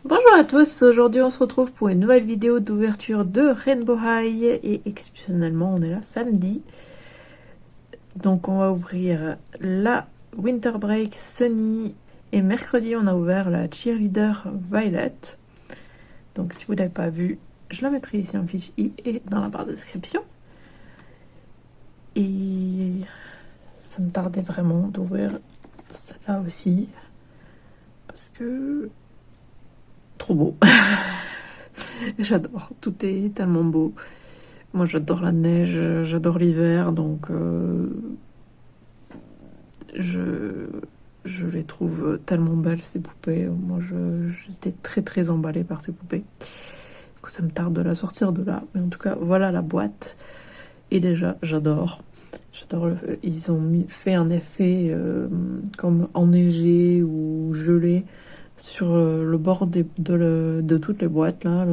Bonjour à tous, aujourd'hui on se retrouve pour une nouvelle vidéo d'ouverture de Rainbow High et exceptionnellement on est là samedi. Donc on va ouvrir la Winter Break Sunny et mercredi on a ouvert la Cheerleader Violet. Donc si vous n'avez pas vu, je la mettrai ici en fiche I et dans la barre de description. Et ça me tardait vraiment d'ouvrir celle-là aussi parce que trop beau. J'adore, tout est tellement beau. Moi j'adore la neige, j'adore l'hiver, donc je les trouve tellement belles ces poupées. Moi j'étais très emballée par ces poupées. Du coup ça me tarde de la sortir de là. Mais en tout cas voilà la boîte. Et déjà j'adore. Ils ont fait un effet comme enneigé ou gelé sur le bord de toutes les boîtes là,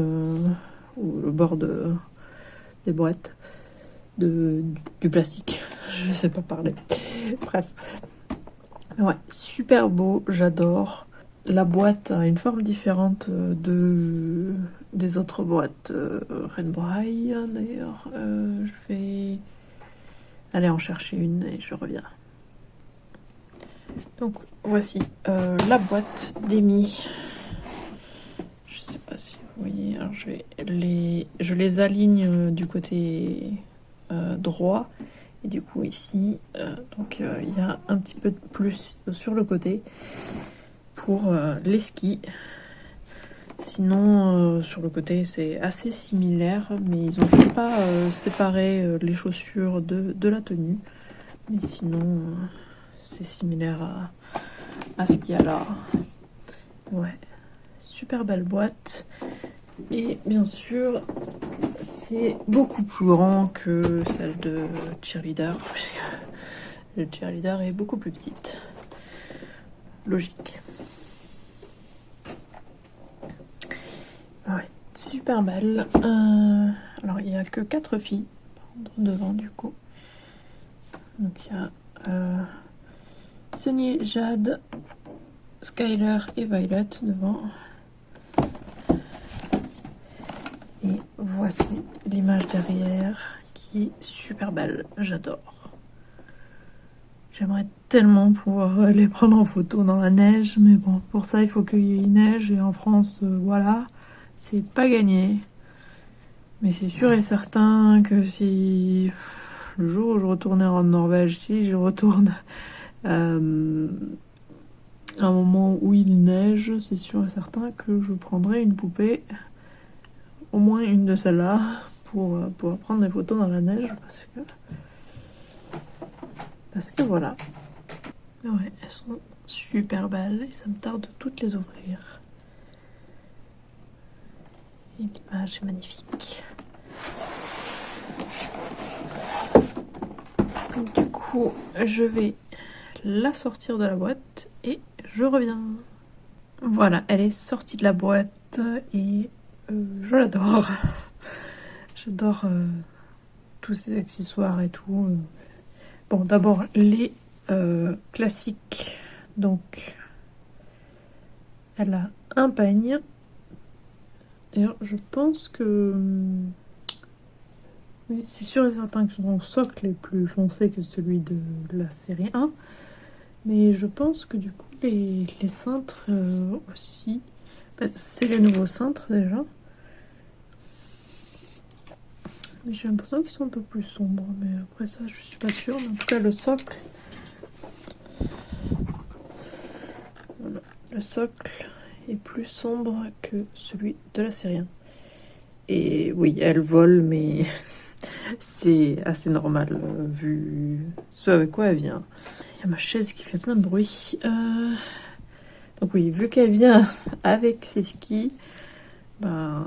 ou le bord des boîtes du plastique. Je sais pas parler. Bref. Ouais, super beau, j'adore. La boîte a une forme différente des autres boîtes Rainbow High. D'ailleurs, je vais aller en chercher une et je reviens. Donc voici la boîte d'Amy. Je sais pas si vous voyez. Alors je les aligne du côté droit. Et du coup ici, donc il y a un petit peu de plus sur le côté pour les skis. Sinon, sur le côté, c'est assez similaire, mais ils ont juste pas séparé les chaussures de la tenue. Mais sinon, c'est similaire à ce qu'il y a là. Ouais, super belle boîte. Et bien sûr, c'est beaucoup plus grand que celle de Cheerleader, puisque le Cheerleader est beaucoup plus petite. Logique. Ouais, super belle. Alors, il n'y a que 4 filles devant, du coup. Donc, il y a Sunny, Jade, Skyler et Violet devant. Et voici l'image derrière qui est super belle. J'adore. J'aimerais tellement pouvoir les prendre en photo dans la neige, mais bon, pour ça il faut qu'il y ait une neige et en France, voilà, c'est pas gagné. Mais c'est sûr et certain que si le jour où je retournerai en Norvège, si je retourne à un moment où il neige, c'est sûr et certain que je prendrai une poupée, au moins une de celles-là, pour pouvoir prendre des photos dans la neige, parce que voilà. Ouais, elles sont super belles et ça me tarde de toutes les ouvrir. Et l'image est magnifique. Du coup, je vais la sortir de la boîte et je reviens. Voilà, elle est sortie de la boîte et je l'adore. J'adore tous ces accessoires et tout. Bon, d'abord les classiques. Donc, elle a un peigne. D'ailleurs, je pense que oui, c'est sûr et certain que son socle est plus foncé que celui de la série 1. Mais je pense que du coup, les cintres aussi. C'est les nouveaux cintres déjà. Mais j'ai l'impression qu'ils sont un peu plus sombres. Mais après ça, je suis pas sûre. Mais en tout cas, le socle. Voilà. Le socle est plus sombre que celui de la série 1. Et oui, elle vole, mais c'est assez normal vu ce avec quoi elle vient. Il y a ma chaise qui fait plein de bruit. Donc oui, vu qu'elle vient avec ses skis, bah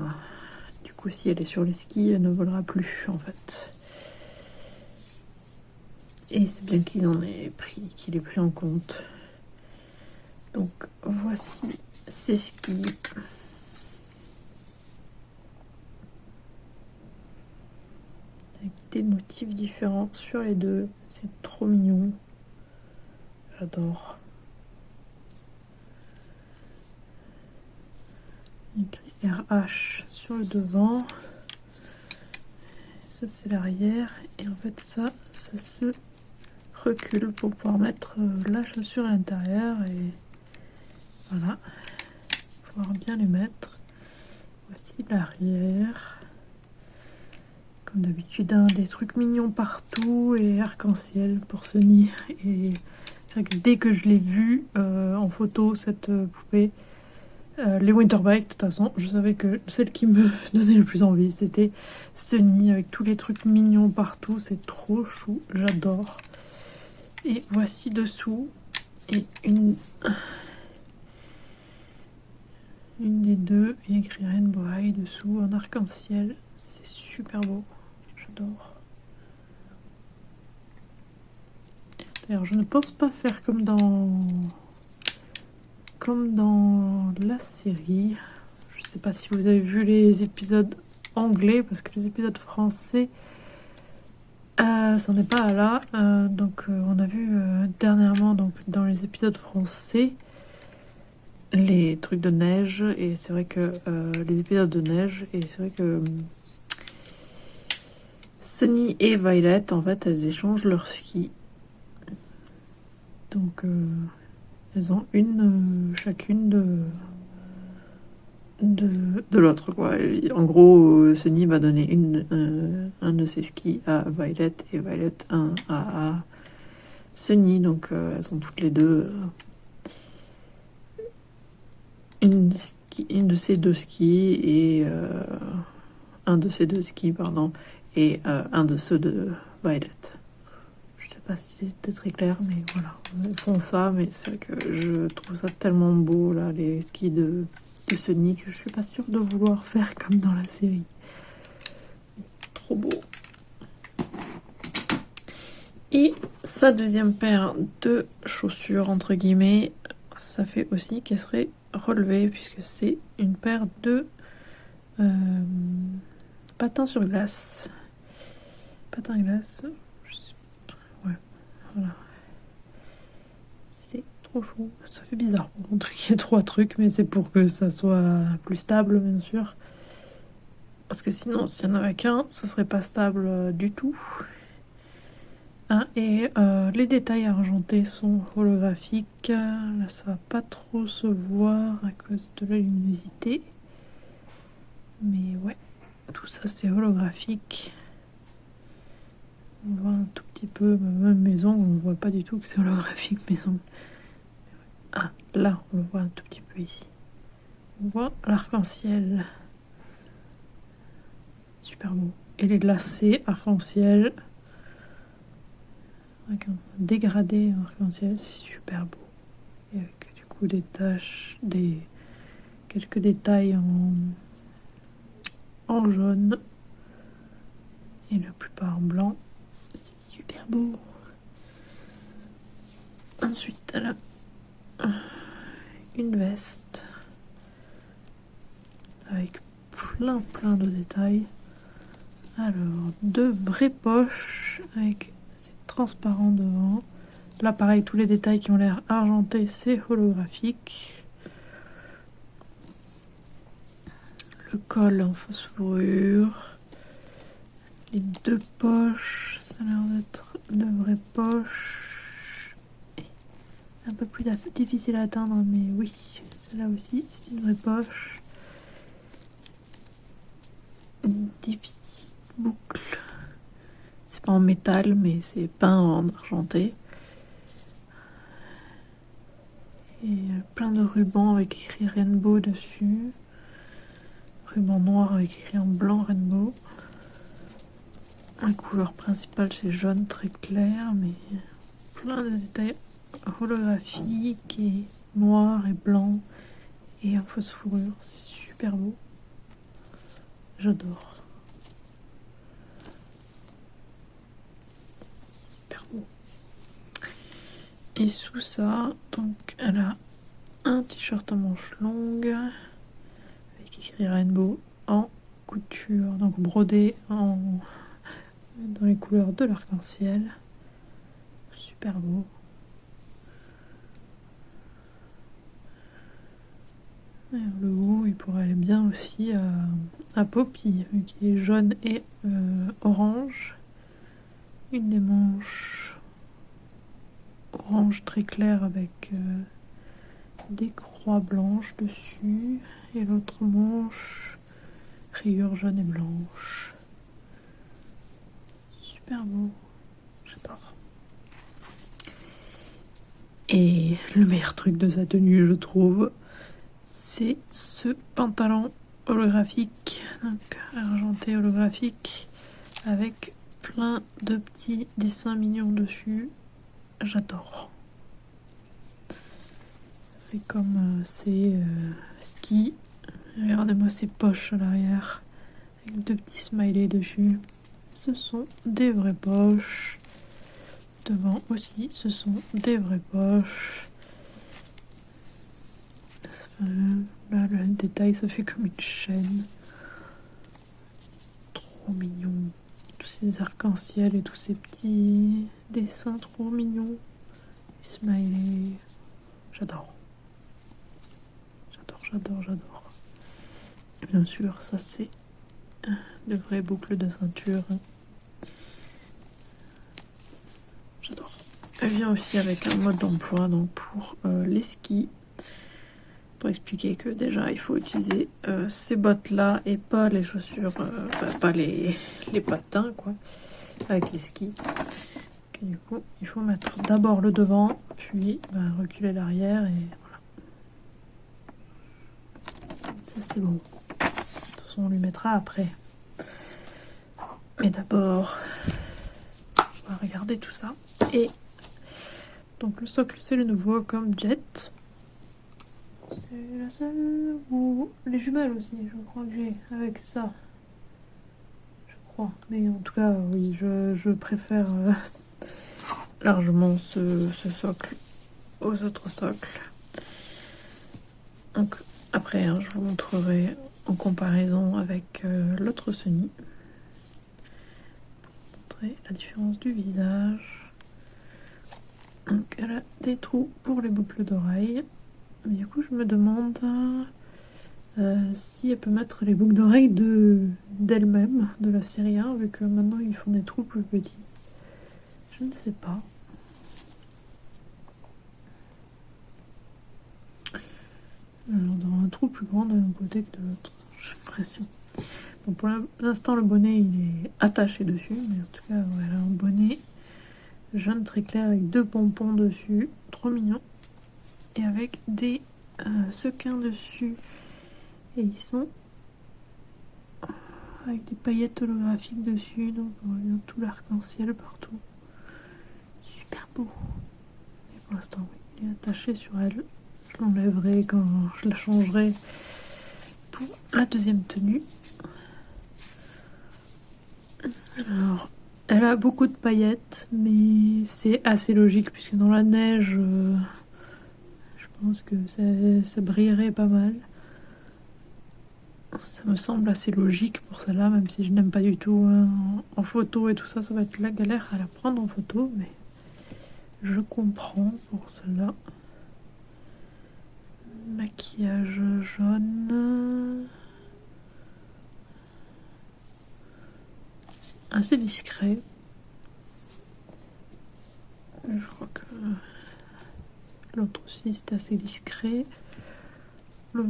du coup si elle est sur les skis, elle ne volera plus en fait. Et c'est bien qu'il ait pris en compte. Donc voici ses skis. Avec des motifs différents sur les deux. C'est trop mignon. J'adore. écrit RH sur le devant. Ça c'est l'arrière et en fait ça se recule pour pouvoir mettre la chaussure à l'intérieur et voilà, pouvoir bien les mettre. Voici l'arrière. Comme d'habitude, des trucs mignons partout et arc-en-ciel pour Sunny. Et c'est vrai que dès que je l'ai vue en photo, cette poupée, les Winterbike, de toute façon, je savais que celle qui me donnait le plus envie, c'était Sunny avec tous les trucs mignons partout. C'est trop chou, j'adore. Et voici dessous et une des deux, il y a écrit Rainbow High dessous en arc-en-ciel. C'est super beau, j'adore. D'ailleurs, je ne pense pas faire comme dans la série. Je sais pas si vous avez vu les épisodes anglais, parce que les épisodes français, c'en est pas là. Donc, on a vu dernièrement, donc, dans les épisodes français, les trucs de neige, et c'est vrai que les épisodes de neige, et c'est vrai que Sunny et Violet, en fait, elles échangent leurs skis. Donc, elles ont une chacune de l'autre, quoi. Et en gros, Sunny va donner un de ses skis à Violet et Violet un à Sunny. Donc, elles sont toutes les deux une de ces deux skis et un de ces deux skis, pardon, et un de ceux de Violet. Je sais pas si c'était très clair, mais voilà, ils font ça, mais c'est vrai que je trouve ça tellement beau, là, les skis de Sunny, que je suis pas sûre de vouloir faire comme dans la série. Trop beau. Et sa deuxième paire de chaussures, entre guillemets, ça fait aussi qu'elle serait relevée, puisque c'est une paire de patins sur glace. Patins à glace. Ouais, voilà. C'est trop chaud. Ça fait bizarre pour montrer qu'il y ait 3 trucs, mais c'est pour que ça soit plus stable, bien sûr. Parce que sinon, s'il n'y en avait qu'un, ça serait pas stable du tout. Et les détails argentés sont holographiques. Là, ça va pas trop se voir à cause de la luminosité. Mais ouais, tout ça c'est holographique. On voit un tout petit peu, même mes ongles, on ne voit pas du tout que c'est holographique, mes ongles. Ah, là, on le voit un tout petit peu ici. On voit l'arc-en-ciel. Super beau. Et les glacés arc-en-ciel. Avec un dégradé arc-en-ciel, c'est super beau. Et avec du coup des taches, quelques détails en jaune. Et la plupart en blanc. C'est super beau. Ensuite, elle a une veste avec plein de détails. Alors, 2 vraies poches avec c'est transparent devant. Là, pareil, tous les détails qui ont l'air argentés, c'est holographique. Le col en fausse fourrure. Les 2 poches, ça a l'air d'être de vraies poches. Un peu plus difficile à atteindre, mais oui, celle-là aussi, c'est une vraie poche. Des petites boucles. C'est pas en métal, mais c'est peint en argenté. Et plein de rubans avec écrit Rainbow dessus. Ruban noir avec écrit en blanc Rainbow. La couleur principale c'est jaune très clair, mais plein de détails holographiques et noir et blanc et en fausse fourrure. C'est super beau. J'adore. Super beau. Et sous ça, donc elle a un t-shirt à manches longues avec écrit Rainbow en couture, donc brodé dans les couleurs de l'arc-en-ciel. Super beau. Et le haut, il pourrait aller bien aussi à Poppy, vu qu'il est jaune et orange. Une des manches orange très clair avec des croix blanches dessus. Et l'autre manche, rayures jaunes et blanches. Super beau, j'adore. Et le meilleur truc de sa tenue, je trouve, c'est ce pantalon holographique, donc argenté holographique, avec plein de petits dessins mignons dessus. J'adore. C'est comme ces skis. Regardez-moi ces poches à l'arrière, avec deux petits smileys dessus. Ce sont des vraies poches. Devant aussi, ce sont des vraies poches. Là, le détail, ça fait comme une chaîne. Trop mignon. Tous ces arcs-en-ciel et tous ces petits dessins trop mignons. Les smileys. J'adore. J'adore. Et bien sûr, ça c'est de vraies boucles de ceinture. J'adore. Elle vient aussi avec un mode d'emploi donc pour les skis. Pour expliquer que déjà il faut utiliser ces bottes là et pas les chaussures, pas les patins quoi, avec les skis. Et du coup il faut mettre d'abord le devant, puis reculer l'arrière et voilà. Ça c'est bon. De toute façon on lui mettra après. Mais d'abord on va regarder tout ça. Et donc le socle c'est le nouveau comme Jet. C'est la seule ou les jumelles aussi, je crois que j'ai avec ça. Je crois. Mais en tout cas, oui, je préfère largement ce socle aux autres socles. Donc après, je vous montrerai en comparaison avec l'autre Sunny. Pour montrer la différence du visage. Donc elle a des trous pour les boucles d'oreilles. Mais du coup, je me demande si elle peut mettre les boucles d'oreilles d'elle-même, de la série 1, vu que maintenant ils font des trous plus petits. Je ne sais pas. Alors, dans un trou plus grand d'un côté que de l'autre, j'ai l'impression. Bon, pour l'instant, le bonnet il est attaché dessus, mais en tout cas, voilà, un bonnet jaune très clair avec deux pompons dessus, trop mignon, et avec des sequins dessus. Et ils sont avec des paillettes holographiques dessus, donc on voit bien tout l'arc-en-ciel partout. Super beau. Et pour l'instant, oui, il est attaché sur elle. Je l'enlèverai quand je la changerai pour la deuxième tenue. Alors, elle a beaucoup de paillettes, mais c'est assez logique puisque dans la neige, je pense que ça brillerait pas mal. Ça me semble assez logique pour celle-là, même si je n'aime pas du tout en photo et tout ça, ça va être la galère à la prendre en photo, mais je comprends pour celle-là. Maquillage jaune. Assez discret. Je crois que l'autre aussi c'est assez discret.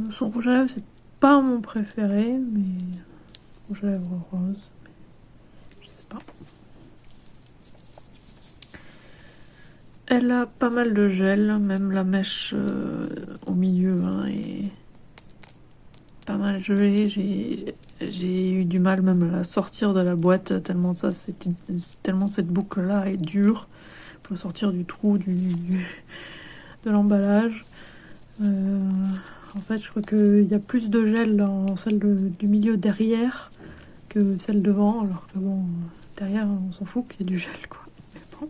Son rouge à lèvres c'est pas mon préféré, mais rouge à lèvres rose, mais je sais pas. Elle a pas mal de gel, même la mèche au milieu est pas mal gelée. J'ai eu du mal même à la sortir de la boîte tellement tellement cette boucle là est dure. Faut sortir du trou de l'emballage. En fait, je crois qu'il y a plus de gel dans celle du milieu derrière que celle devant, alors que bon, derrière, on s'en fout qu'il y ait du gel, quoi. Mais bon,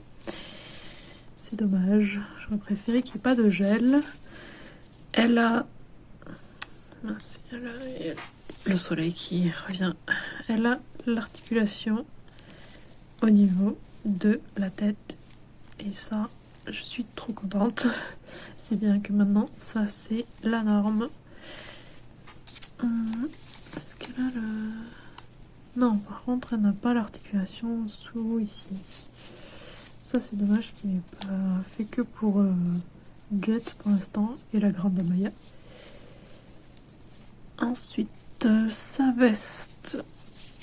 c'est dommage. J'aurais préféré qu'il n'y ait pas de gel. Elle a... Mince, elle a le soleil qui revient. Elle a l'articulation au niveau de la tête. Et ça, je suis trop contente. C'est bien que maintenant, ça, c'est la norme. Est-ce qu'elle a le... Non, par contre, elle n'a pas l'articulation sous ici. Ça, c'est dommage qu'il n'ait pas fait que pour Jet pour l'instant et la grande Amaya. Ensuite, sa veste,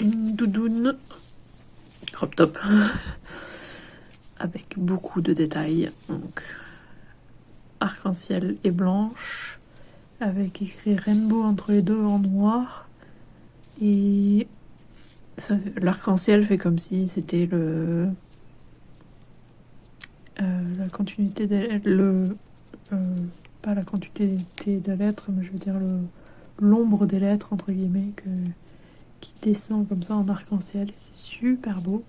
une doudoune crop top avec beaucoup de détails. Donc, arc-en-ciel et blanche, avec écrit rainbow entre les deux en noir. Et l'arc-en-ciel fait comme si c'était la continuité pas la continuité des lettres, mais je veux dire l'ombre des lettres entre guillemets qui descend comme ça en arc-en-ciel. C'est super beau.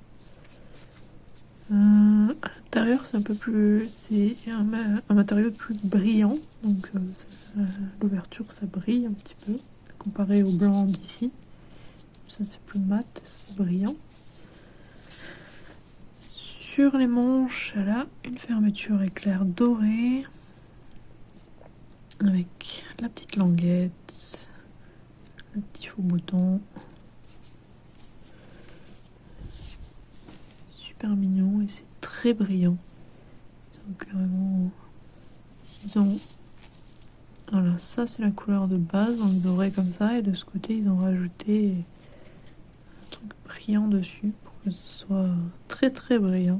À l'intérieur, c'est un peu plus, c'est un matériau plus brillant, donc l'ouverture ça brille un petit peu comparé au blanc d'ici. Ça c'est plus mat, c'est brillant. Sur les manches, elle a une fermeture éclair dorée avec la petite languette, le petit faux bouton. Super mignon et c'est très brillant. Donc carrément, voilà, ça c'est la couleur de base, donc doré comme ça, et de ce côté ils ont rajouté un truc brillant dessus pour que ce soit très très brillant.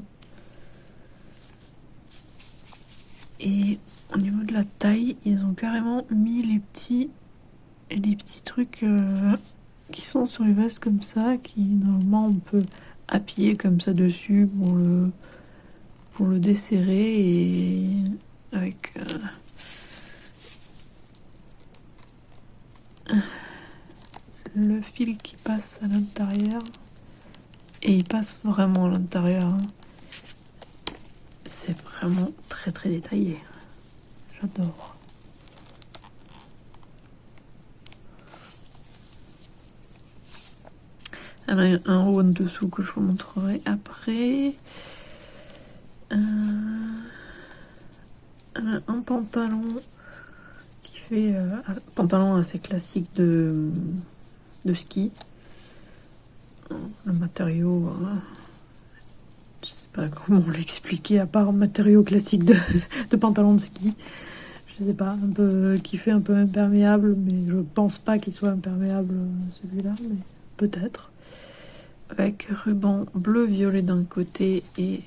Et au niveau de la taille, ils ont carrément mis les petits trucs qui sont sur les vestes comme ça, qui normalement on peut appuyer comme ça dessus pour le desserrer, et avec le fil qui passe à l'intérieur, et il passe vraiment à l'intérieur, hein. C'est vraiment très très détaillé, j'adore. Elle a un haut en dessous que je vous montrerai après. Elle a un pantalon qui fait un pantalon assez classique de ski. Le matériau, je sais pas comment l'expliquer à part matériau classique de pantalon de ski. Je sais pas, un peu qui fait un peu imperméable, mais je pense pas qu'il soit imperméable celui-là, mais peut-être. Avec ruban bleu-violet d'un côté et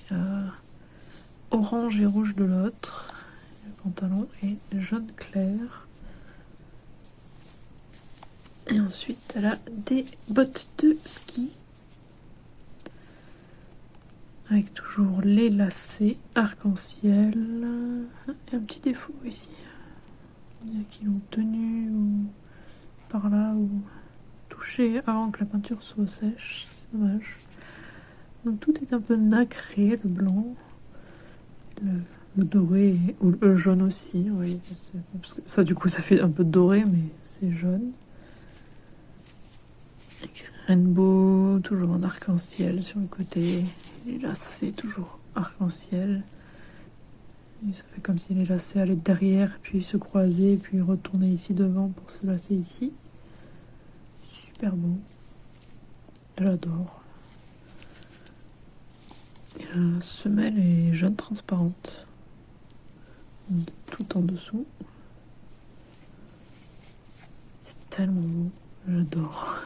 orange et rouge de l'autre. Le pantalon est jaune clair. Et ensuite, elle a des bottes de ski. Avec toujours les lacets arc-en-ciel. Et un petit défaut ici. Il y a qui l'ont tenu ou par là ou touché avant que la peinture soit sèche. C'est dommage. Donc tout est un peu nacré, le blanc, le doré, ou le jaune aussi, oui. Parce que ça, du coup, ça fait un peu doré, mais c'est jaune. Avec rainbow, toujours en arc-en-ciel sur le côté. Et là, c'est toujours arc-en-ciel. Et ça fait comme si les lacets allaient derrière, puis se croisaient, puis retourner ici devant pour se lasser ici. Super beau. J'adore. Et la semelle est jaune transparente. Tout en dessous. C'est tellement beau. J'adore.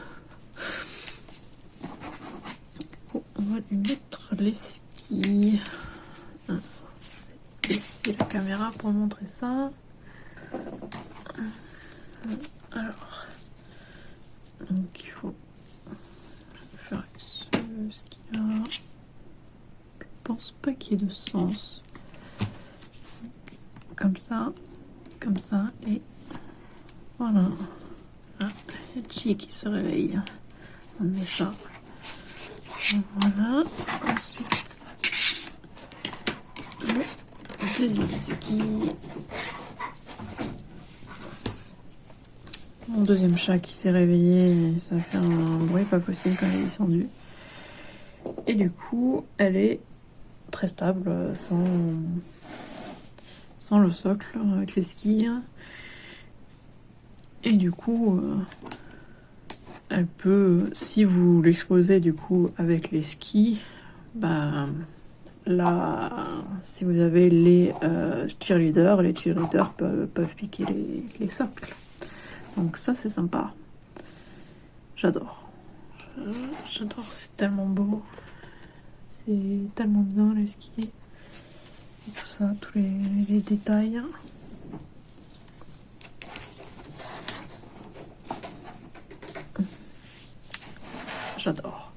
Bon, on va lui mettre les skis. Je vais baisser la caméra pour montrer ça. Alors, donc il faut faire ce ski là. Je pense pas qu'il y ait de sens. Donc, comme ça, et voilà. Ah, il y a Chi qui se réveille. On met ça. Voilà. Ensuite, le deuxième ski. Mon deuxième chat qui s'est réveillé, et ça a fait un bruit pas possible quand elle est descendue. Et du coup, elle est très stable, sans le socle, avec les skis. Et du coup, elle peut, si vous l'exposez du coup avec les skis, bah là, si vous avez les cheerleaders peuvent piquer les socles. Donc ça, c'est sympa. J'adore. J'adore, c'est tellement beau. C'est tellement bien les skis. Et tout ça, tous les détails. J'adore.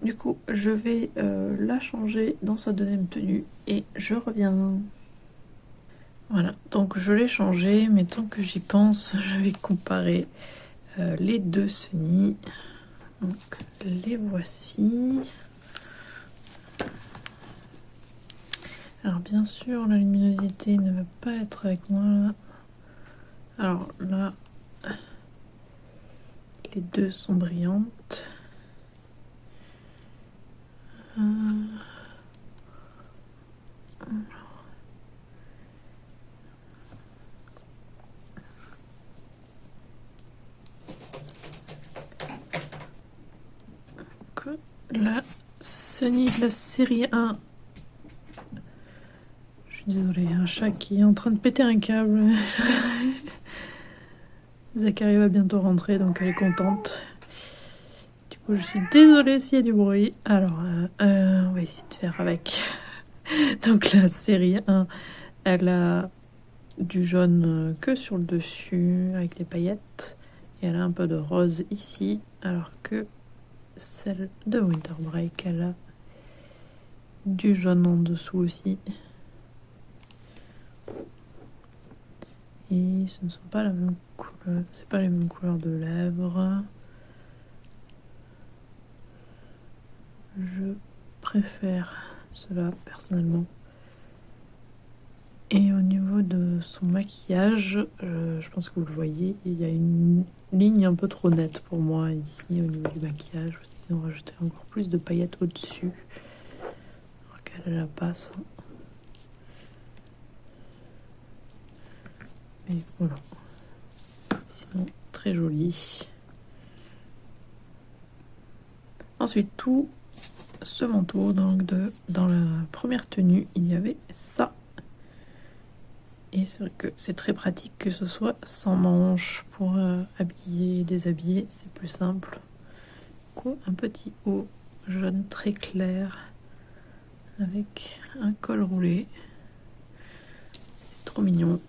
Du coup, je vais la changer dans sa deuxième tenue et je reviens. Voilà, donc je l'ai changée, mais tant que j'y pense, je vais comparer les deux Sunny. Donc les voici. Alors bien sûr, la luminosité ne va pas être avec moi là. Alors là, les deux sont brillantes. La Sunny de la série 1. Je suis désolée, un chat qui est en train de péter un câble. Zachary va bientôt rentrer, donc elle est contente. Du coup, je suis désolée s'il y a du bruit. Alors, on va essayer de faire avec. Donc la série 1, elle a du jaune que sur le dessus, avec des paillettes. Et elle a un peu de rose ici, alors que celle de Winter Break, elle a du jaune en dessous aussi. Et ce ne sont pas la même couleur, c'est pas les mêmes couleurs de lèvres. Je préfère cela personnellement. Et au niveau de son maquillage, je pense que vous le voyez, il y a une ligne un peu trop nette pour moi ici au niveau du maquillage. Ils ont rajouté encore plus de paillettes au-dessus. Alors qu'elle n'a pas ça. Et voilà. Sinon, très joli. Ensuite, tout ce manteau, donc dans la première tenue, il y avait ça. Et c'est vrai que c'est très pratique que ce soit sans manches pour habiller et déshabiller, c'est plus simple. Du coup, un petit haut jaune très clair avec un col roulé. C'est trop mignon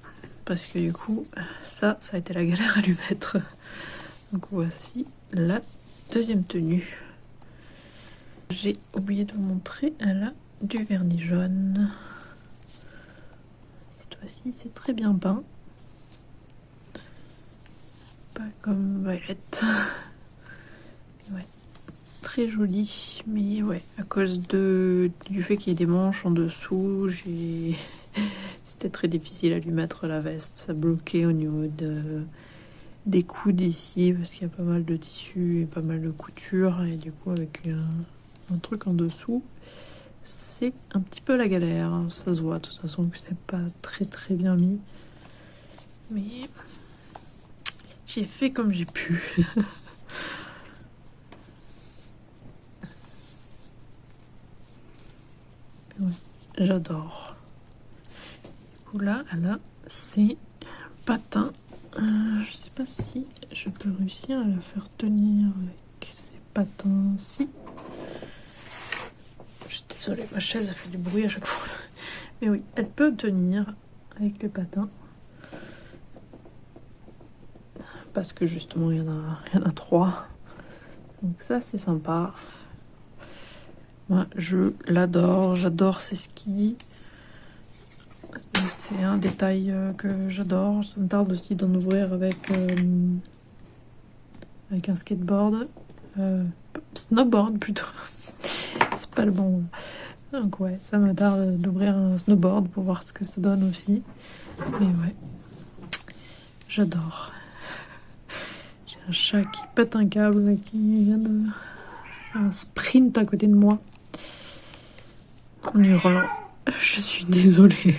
parce que du coup, ça a été la galère à lui mettre. Donc voici la deuxième tenue. J'ai oublié de vous montrer, elle a du vernis jaune. Voici, c'est très bien peint. Pas comme Violette. Ouais, très joli. Mais ouais, à cause du fait qu'il y ait des manches en dessous, c'était très difficile à lui mettre la veste. Ça bloquait au niveau des coudes ici, parce qu'il y a pas mal de tissu et pas mal de couture. Et du coup, avec un truc en dessous, c'est un petit peu la galère. Ça se voit de toute façon que c'est pas très bien mis. Mais j'ai fait comme j'ai pu. Ouais, j'adore. Du coup là, elle a ses patins. Je sais pas si je peux réussir à la faire tenir avec ses patins. Si. Je suis désolée, ma chaise a fait du bruit à chaque fois. Mais oui, elle peut tenir avec les patins. Parce que justement, il y en a 3. Donc ça, c'est sympa. Moi, je l'adore. J'adore ses skis. C'est un détail que j'adore. Ça me tarde aussi d'en ouvrir avec un skateboard. Snowboard plutôt. C'est pas le bon. Donc ouais, ça me tarde d'ouvrir un snowboard pour voir ce que ça donne aussi. Mais ouais, j'adore. J'ai un chat qui pète un câble qui vient de un sprint à côté de moi en hurlant. Je suis désolée.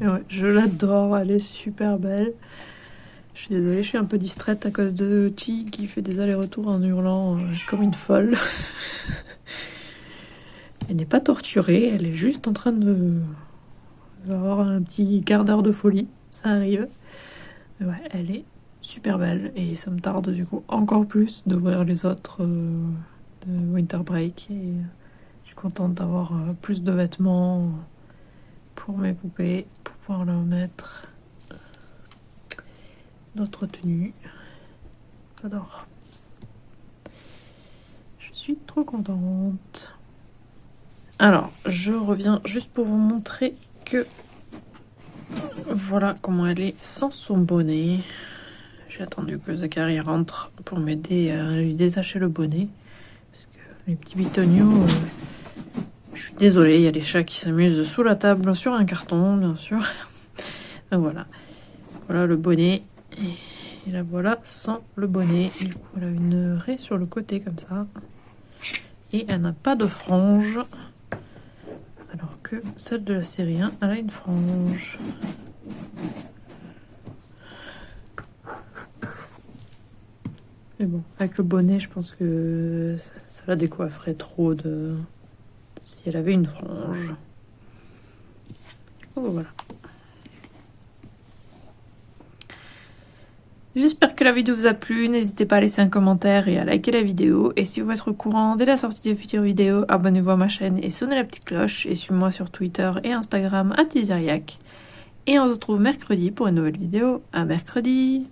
Mais ouais, je l'adore, elle est super belle. Je suis désolée, je suis un peu distraite à cause de Chi qui fait des allers-retours en hurlant comme une folle. Elle n'est pas torturée, elle est juste en train de avoir un petit quart d'heure de folie. Ça arrive. Mais ouais, elle est super belle et ça me tarde du coup encore plus d'ouvrir les autres de Winter Break. Et je suis contente d'avoir plus de vêtements pour mes poupées, pour pouvoir leur mettre d'autres tenues. J'adore. Je suis trop contente. Alors, je reviens juste pour vous montrer que voilà comment elle est sans son bonnet. J'ai attendu que Zachary rentre pour m'aider à lui détacher le bonnet. Parce que les petits bitoniaux, je suis désolée, il y a les chats qui s'amusent sous la table sur un carton, bien sûr. Donc voilà. Voilà le bonnet. Et la voilà sans le bonnet. Du coup, elle a une raie sur le côté comme ça. Et elle n'a pas de frange. Alors que celle de la série 1, elle a une frange. Mais bon, avec le bonnet, je pense que ça la décoifferait trop de si elle avait une frange. Oh, voilà. J'espère que la vidéo vous a plu, n'hésitez pas à laisser un commentaire et à liker la vidéo. Et si vous voulez être au courant dès la sortie des futures vidéos, abonnez-vous à ma chaîne et sonnez la petite cloche. Et suivez-moi sur Twitter et Instagram @Tizeriac. Et on se retrouve mercredi pour une nouvelle vidéo. À mercredi!